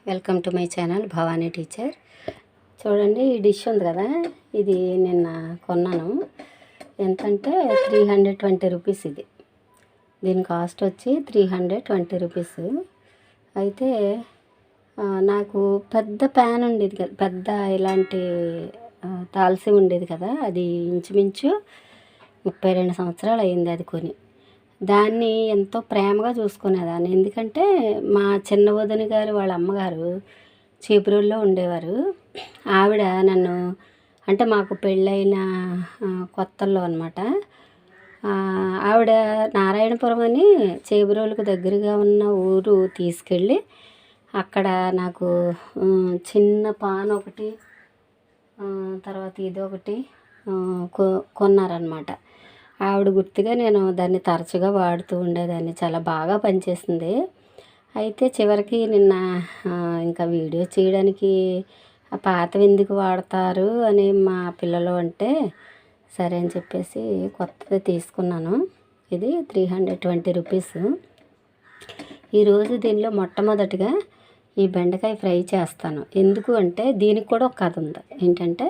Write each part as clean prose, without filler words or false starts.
Welcome to my channel Bhavani teacher. చూడండి, ఈ dish ఉంది కదా, ఇది నిన్న కొన్నాను. ఎంతంటే 320 రూపీస్. దీని కాస్ట్ వచ్చి 320 రూపీస్. అయితే నాకు పెద్ద ప్యాన్ ఉండేది కదా, పెద్ద ఇలాంటి తాల్సి ఉండేది కదా, అది ఇంచుమించు 32 సంవత్సరాలు అయింది అది కొని. దాన్ని ఎంతో ప్రేమగా చూసుకునేదాన్ని. ఎందుకంటే మా చిన్న వదిన గారు వాళ్ళ అమ్మగారు చీపురుల్లో ఉండేవారు. ఆవిడ నన్ను, అంటే మాకు పెళ్ళైన కొత్తల్లో అనమాట, ఆవిడ నారాయణపురం అని చేబురోలుకు దగ్గరగా ఉన్న ఊరు తీసుకెళ్ళి అక్కడ నాకు చిన్న పాన్ ఒకటి, తర్వాత ఇదొకటి కొన్నారనమాట. ఆవిడ గుర్తుగా నేను దాన్ని తరచుగా వాడుతూ ఉండేదాన్ని. చాలా బాగా పనిచేసింది. అయితే చివరికి నిన్న ఇంకా వీడియో చేయడానికి పాతవి ఎందుకు వాడతారు అని మా పిల్లలు అంటే సరే అని చెప్పేసి కొత్తది తీసుకున్నాను. ఇది 320 రూపీస్. ఈరోజు దీనిలో మొట్టమొదటిగా ఈ బెండకాయ ఫ్రై చేస్తాను. ఎందుకు అంటే దీనికి కూడా ఒక కథ ఉంది. ఏంటంటే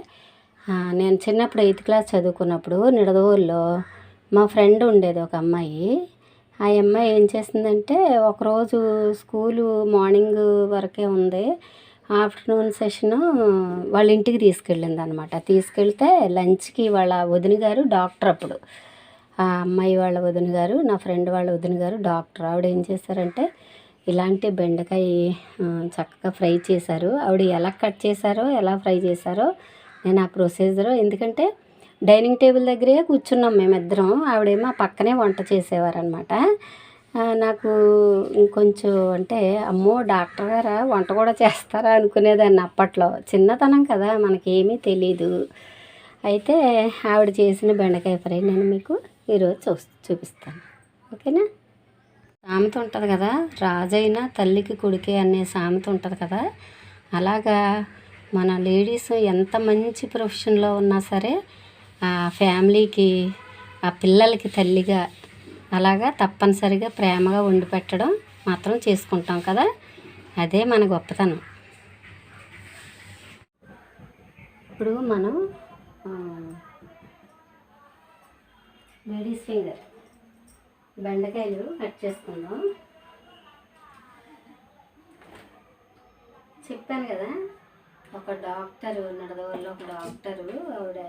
నేను చిన్నప్పుడు 8th క్లాస్ చదువుకున్నప్పుడు నిడదవోలులో మా ఫ్రెండ్ ఉండేది ఒక అమ్మాయి. ఆ అమ్మాయి ఏం చేసిందంటే, ఒకరోజు స్కూలు మార్నింగ్ వరకే ఉంది, ఆఫ్టర్నూన్ సెషను వాళ్ళ ఇంటికి తీసుకెళ్ళింది అనమాట. తీసుకెళ్తే లంచ్కి వాళ్ళ వదిన గారు డాక్టర్. అప్పుడు ఆ అమ్మాయి వాళ్ళ వదిన గారు, నా ఫ్రెండ్ వాళ్ళ వదిన గారు డాక్టర్. ఆవిడ ఏం చేశారంటే ఇలాంటి బెండకాయ చక్కగా ఫ్రై చేశారు. ఆవిడ ఎలా కట్ చేశారో, ఎలా ఫ్రై చేశారో నేను ఆ ప్రొసీజరు, ఎందుకంటే డైనింగ్ టేబుల్ దగ్గరే కూర్చున్నాం మేమిద్దరం. ఆవిడేమో పక్కనే వంట చేసేవారనమాట. నాకు ఇంకొంచెం అంటే అమ్మో డాక్టర్ గారా వంట కూడా చేస్తారా అనుకునేదాన్ని అప్పట్లో. చిన్నతనం కదా, మనకేమీ తెలీదు. అయితే ఆవిడ చేసిన బెండకాయ ఫ్రై నేను మీకు ఈరోజు చూపిస్తాను. ఓకేనా? సామెత ఉంటుంది కదా, రాజైన తల్లికి కొడుకే అనే సామెత ఉంటుంది కదా, అలాగా మన లేడీస్ ఎంత మంచి ప్రొఫెషన్లో ఉన్నా సరే ఆ ఫ్యామిలీకి, ఆ పిల్లలకి తల్లిగా అలాగా తప్పనిసరిగా ప్రేమగా వండి పెట్టడం మాత్రం చేసుకుంటాం కదా, అదే మన గొప్పతనం. ఇప్పుడు మనం లేడీస్ ఫింగర్ బెండకాయలు కట్ చేసుకుందాం. చెప్పాను కదా, ఒక డాక్టరు, నడదవల్లో ఒక డాక్టరు, ఆవిడ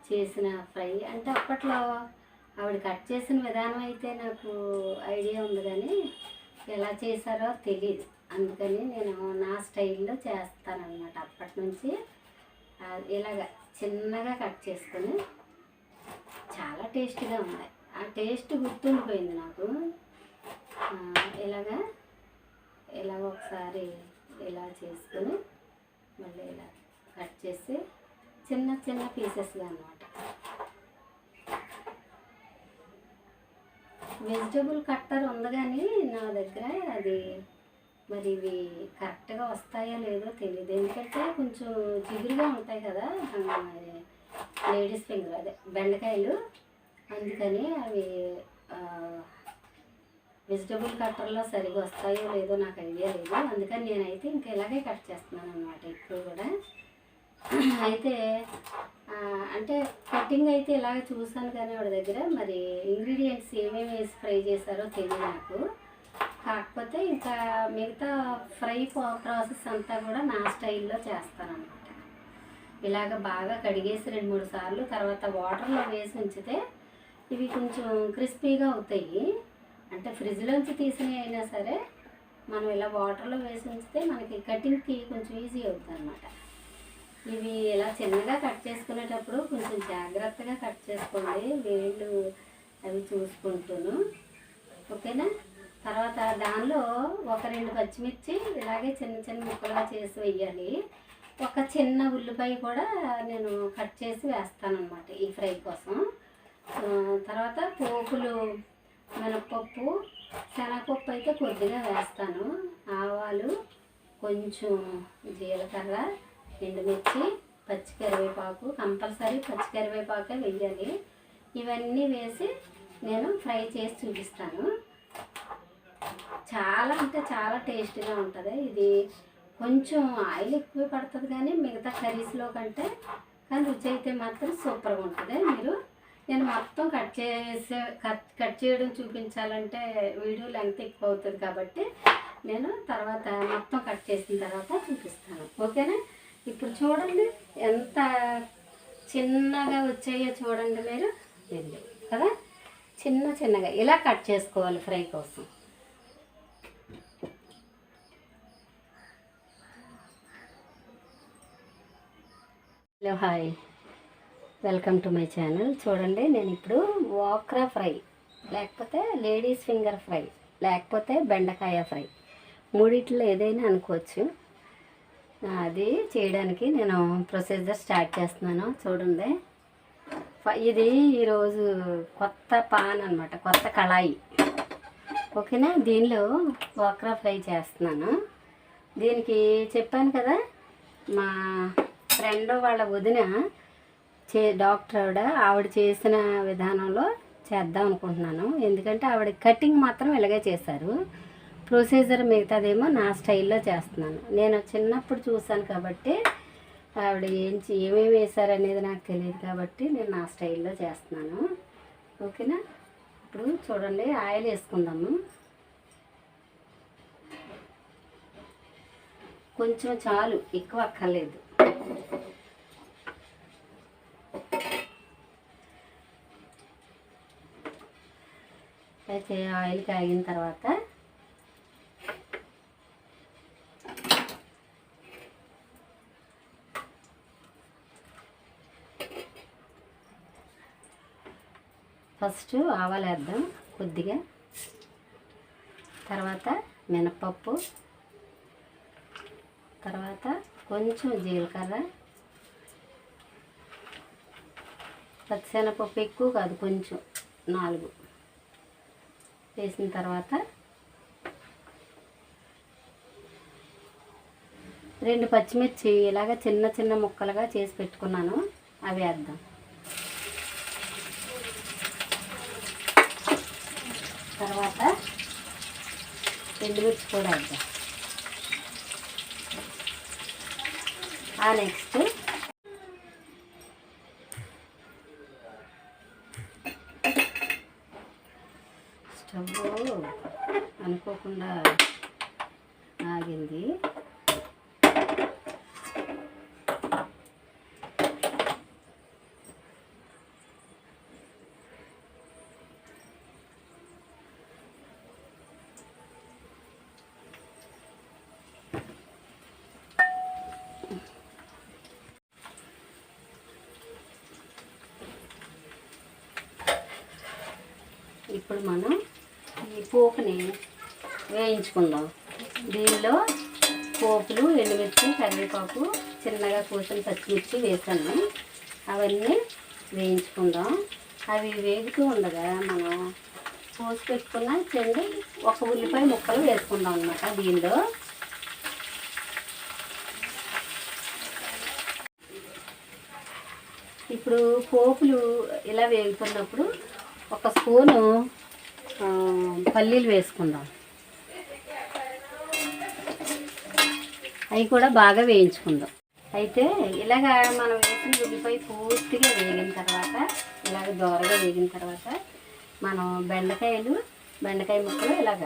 చేసిన ఫ్రై. అంటే అప్పట్లో ఆవిడ కట్ చేసిన విధానం అయితే నాకు ఐడియా ఉంది, కానీ ఎలా చేశారో తెలియదు. అందుకని నేను నా స్టైల్లో చేస్తానన్నమాట. అప్పటి నుంచి ఇలాగ చిన్నగా కట్ చేసుకొని చాలా టేస్ట్గా ఉన్నాయి. ఆ టేస్ట్ గుర్తుండిపోయింది నాకు. ఇలాగ ఒకసారి ఇలా చేసుకొని మళ్ళీ ఇలా కట్ చేసి చిన్న చిన్న పీసెస్గా అన్నమాట. వెజిటబుల్ కట్టర్ ఉంది కానీ నా దగ్గర అది మరి ఇవి కరెక్ట్గా వస్తాయో లేదో తెలియదు. ఎందుకంటే కొంచెం జిగురుగా ఉంటాయి కదా లేడీస్ ఫింగర్, అదే బెండకాయలు. అందుకని అవి వెజిటబుల్ కట్టర్లో సరిగా వస్తాయో లేదో నాకు ఐడియా లేదు. అందుకని నేనైతే ఇంకా ఇలాగే కట్ చేస్తున్నాను అన్నమాట ఇప్పుడు కూడా. అయితే అంటే కటింగ్ అయితే ఇలాగ చూసాను కానీ ఆవిడ దగ్గర మరి ఇంగ్రీడియంట్స్ ఏమేమి వేసి ఫ్రై చేశారో తెలియదు నాకు. కాకపోతే ఇంకా మిగతా ఫ్రై ప్రాసెస్ అంతా కూడా నా స్టైల్లో చేస్తానన్నమాట. ఇలాగ బాగా కడిగేసి 2-3 సార్లు తర్వాత వాటర్లో వేసి ఉంచితే ఇవి కొంచెం క్రిస్పీగా అవుతాయి. అంటే ఫ్రిడ్జ్లోంచి తీసినవి అయినా సరే మనం ఇలా వాటర్లో వేసి ఉంచితే మనకి కటింగ్కి కొంచెం ఈజీ అవుతుంది అన్నమాట. ఇవి ఇలా చిన్నగా కట్ చేసుకునేటప్పుడు కొంచెం జాగ్రత్తగా కట్ చేసుకోండి, వేళ్ళు అవి చూసుకుంటాను. ఓకేనా? తర్వాత దానిలో ఒక 2 పచ్చిమిర్చి ఇలాగే చిన్న చిన్న ముక్కలుగా చేసి వేయాలి. ఒక చిన్న ఉల్లిపాయ కూడా నేను కట్ చేసి వేస్తానన్నమాట ఈ ఫ్రై కోసం. తర్వాత పోపులు మినప్పప్పు, శనగపప్పు అయితే కొద్దిగా వేస్తాను. ఆవాలు, కొంచెం జీలకర్ర, ఎండుమిర్చి, పచ్చికరివేపాకు, కంపల్సరీ పచ్చికరివేపాకే వేయాలి. ఇవన్నీ వేసి నేను ఫ్రై చేసి చూపిస్తాను. చాలా అంటే చాలా టేస్టీగా ఉంటుంది ఇది. కొంచెం ఆయిల్ ఎక్కువ పడుతుంది కానీ మిగతా కర్రీస్లో కంటే, కానీ రుచి అయితే మాత్రం సూపర్గా ఉంటుంది. నేను మొత్తం కట్ చేయడం చూపించాలంటే వీడియో లెంగ్త్ ఎక్కువ అవుతుంది కాబట్టి నేను తర్వాత మొత్తం కట్ చేసిన తర్వాత చూపిస్తాను. ఓకేనా? ఇప్పుడు చూడండి ఎంత చిన్నగా వచ్చాయో చూడండి మీరు. కదా చిన్నగా ఇలా కట్ చేసుకోవాలి ఫ్రై కోసం. Hello, hi, welcome to my channel. చూడండి నేను ఇప్పుడు ఓక్రా ఫ్రై, లేకపోతే లేడీస్ ఫింగర్ ఫ్రై, లేకపోతే బెండకాయ ఫ్రై, మూడిట్లో ఏదైనా అనుకోవచ్చు. అది చేయడానికి నేను ప్రొసీజర్ స్టార్ట్ చేస్తున్నాను. చూడండి, ఇది ఈరోజు కొత్త పాన్ అనమాట, కొత్త కళాయి. ఓకేనా? దీనిలో ఓక్రా ఫ్రై చేస్తున్నాను. దీనికి చెప్పాను కదా, మా ఫ్రెండ్ వాళ్ళ వదిన డాక్టర్ ఆవిడ చేసిన విధానంలో చేద్దాం అనుకుంటున్నాను. ఎందుకంటే ఆవిడ కటింగ్ మాత్రం ఇలాగే చేశారు. ప్రొసీజర్ మిగతాదేమో నా స్టైల్లో చేస్తున్నాను. నేను చిన్నప్పుడు చూశాను కాబట్టి ఆవిడ ఏమేమి వేశారనేది నాకు తెలియదు కాబట్టి నేను నా స్టైల్లో చేస్తున్నాను. ఓకేనా? ఇప్పుడు చూడండి, ఆయిల్ వేసుకుందాము. కొంచెం చాలు, ఎక్కువ అక్కర్లేదు. అయితే ఆయిల్ కాగిన తర్వాత ఫస్ట్ ఆవాలు వేద్దాం కొద్దిగా, తర్వాత మినపప్పు, తర్వాత కొంచెం జీలకర్ర, పచ్చిశనగపప్పు ఎక్కువ కాదు, కొంచెం 4 వేసిన తర్వాత 2 పచ్చిమిర్చి ఇలాగ చిన్న ముక్కలుగా చేసి పెట్టుకున్నాను, అవి వేద్దాం. తర్వాత ఎండుమిర్చి కూడా వేద్దాం. నెక్స్ట్ స్టవ్ అనుకోకుండా ఆగింది. ఇప్పుడు మనం ఈ పోపుని వేయించుకుందాం. దీనిలో పోపులు, ఎండుమిర్చి, కరివేపాకు, చిన్నగా కోసిన పచ్చిమిర్చి వేసాను. అవన్నీ వేయించుకుందాం. అవి వేగుతూ ఉండగా మనం పోసి పెట్టుకున్న చెండి ఒక ఉల్లిపాయ ముక్కలు వేసుకుందాం అన్నమాట. దీనిలో ఇప్పుడు పోపులు ఇలా వేగుతున్నప్పుడు 1 స్పూను పల్లీలు వేసుకుందాం. అవి కూడా బాగా వేయించుకుందాం. అయితే ఇలాగ మనం వేసిన ఉల్లిపాయ పూర్తిగా వేగిన తర్వాత, ఇలాగ దోరగా వేగిన తర్వాత మనం బెండకాయ ముక్కలు ఇలాగ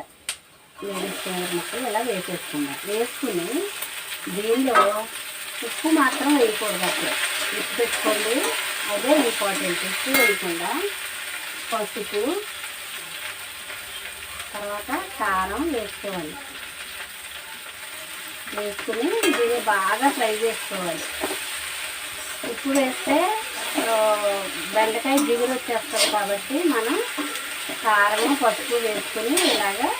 వేయించుకునే ముక్కలు ఇలా వేసేసుకుందాం. వేసుకుని దీనిలో ఉప్పు మాత్రం వేయకూడదు. అప్పుడు ఉప్పు పెట్టుకోండి, అదే ఇంపార్టెంట్. ఉప్పు వేయకుండా పసుపు, తర్వాత కారం వేసుకోవాలి. వేసుకుని దీన్ని బాగా ఫ్రై చేసుకోవాలి. ఉప్పు వేస్తే బెండకాయ జిగురు వచ్చేస్తుంది కాబట్టి మనం కారం, పసుపు వేసుకుని ఇలాగా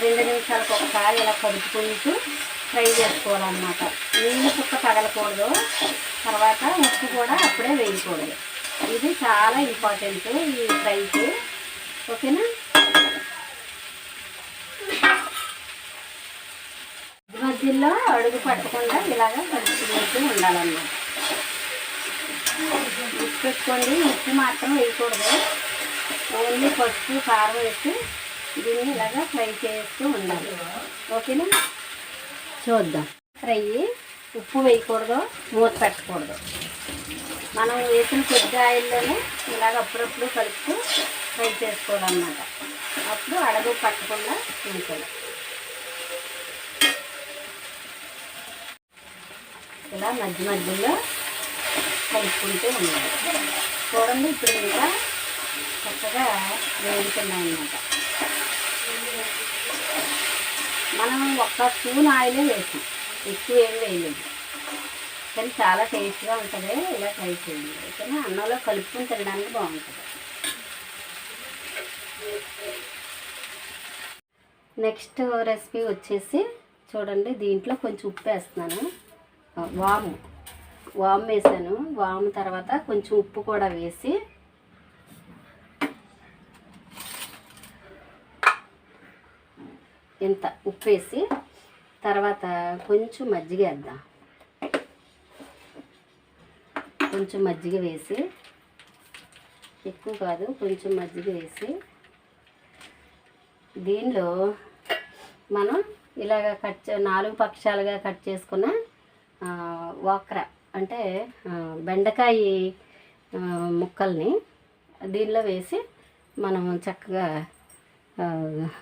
2 నిమిషాలకు ఒకసారి ఇలా కలుపుకుంటూ ఫ్రై చేసుకోవాలన్నమాట. నీళ్ళు చుక్క తగలకూడదు. తర్వాత ఉప్పు కూడా అప్పుడే వేయకూడదు. ఇది చాలా ఇంపార్టెంట్ ఈ ఫ్రైకి. ఓకేనా? మధ్యలో అడుగు పట్టకుండా ఇలాగా కలుపుకుంటూ ఉండాలన్నమాట. ఉప్పు పెట్టుకోండి, ఉప్పు మాత్రం వేయకూడదు. ఓన్లీ పసుపు, కారం వేసి దీన్ని ఇలాగా ఫ్రై చేస్తూ ఉండాలి. ఓకేనా? చూద్దాం. ఫ్రై ఉప్పు వేయకూడదు, మూత పెట్టకూడదు. మనం వేసిన కొద్ది ఆయిల్లోనే ఇలాగ అప్పుడప్పుడు కలుపుతూ ఫ్రై చేసుకోవాలన్నమాట. అప్పుడు అడుగు పట్టకుండా ఉంటుంది. ఇలా మధ్య మధ్యలో కలుపుకుంటూ ఉండాలి. చూడండి, ఇప్పుడు ఇంకా చక్కగా వేగుతున్నాయన్నమాట. మనం ఒక్క స్పూన్ ఆయిలే వేసాం, ఎక్కువ ఏం వేయలేదు. కానీ చాలా టేస్ట్గా ఉంటుంది. ఇలా ట్రై చేయండి. ఓకేనా? అన్నంలో కలుపుకొని తినడానికి బాగుంటుంది. నెక్స్ట్ రెసిపీ వచ్చేసి చూడండి, దీంట్లో కొంచెం ఉప్పు వేస్తున్నాను. వాము వేసాను. వాము తర్వాత కొంచెం ఉప్పు కూడా వేసి ఇంత ఉప్పు వేసి తర్వాత కొంచెం మజ్జిగ వేద్దాం. కొంచెం మజ్జిగ వేసి, ఎక్కువ కాదు, కొంచెం మజ్జిగ వేసి దీనిలో మనం ఇలాగ 4 పక్షాలుగా కట్ చేసుకున్న ఓక్రా అంటే బెండకాయ ముక్కల్ని దీనిలో వేసి మనం చక్కగా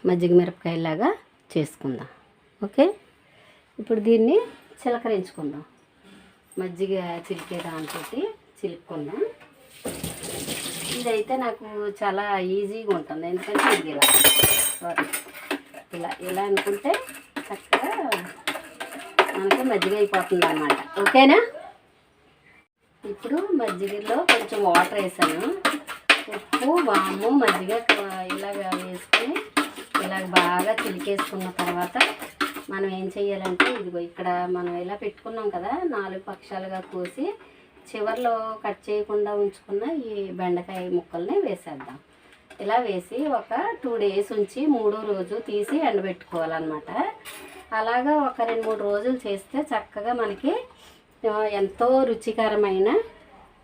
మజ్జిగ మిరపకాయలాగా చేసుకుందాం. ఓకే, ఇప్పుడు దీన్ని చిలకరించుకుందాం. మజ్జిగ చిలికే దాంతో చిలుపుకుందాం. ఇదైతే నాకు చాలా ఈజీగా ఉంటుంది. ఎందుకంటే ఇది ఇలా అనుకుంటే చక్కగా మనకి మజ్జిగ అయిపోతుంది అన్నమాట. ఓకేనా? ఇప్పుడు మజ్జిగలో కొంచెం వాటర్ వేసాను. ఉప్పు, వాము, మజ్జిగ ఇలాగ వేసుకొని ఇలాగ బాగా చిలికేసుకున్న తర్వాత మనం ఏం చేయాలంటే, ఇదిగో ఇక్కడ మనం ఇలా పెట్టుకున్నాం కదా, 4 పక్షాలుగా కోసి చివర్లో కట్ చేయకుండా ఉంచుకున్న ఈ బెండకాయ ముక్కల్ని వేసేద్దాం. ఇలా వేసి ఒక 2 days ఉంచి 3వ రోజు తీసి ఎండబెట్టుకోవాలన్నమాట. అలాగా ఒక 2-3 రోజులు చేస్తే చక్కగా మనకి ఎంతో రుచికరమైన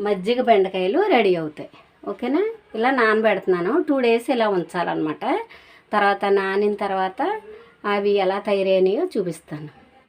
మజ్జిగ బెండకాయలు రెడీ అవుతాయి. ఓకేనా? ఇలా నానబెడుతున్నాను. 2 days ఇలా ఉంచాలన్నమాట. తర్వాత నానిన తర్వాత అవి ఎలా తయారయ్యాయో చూపిస్తాను.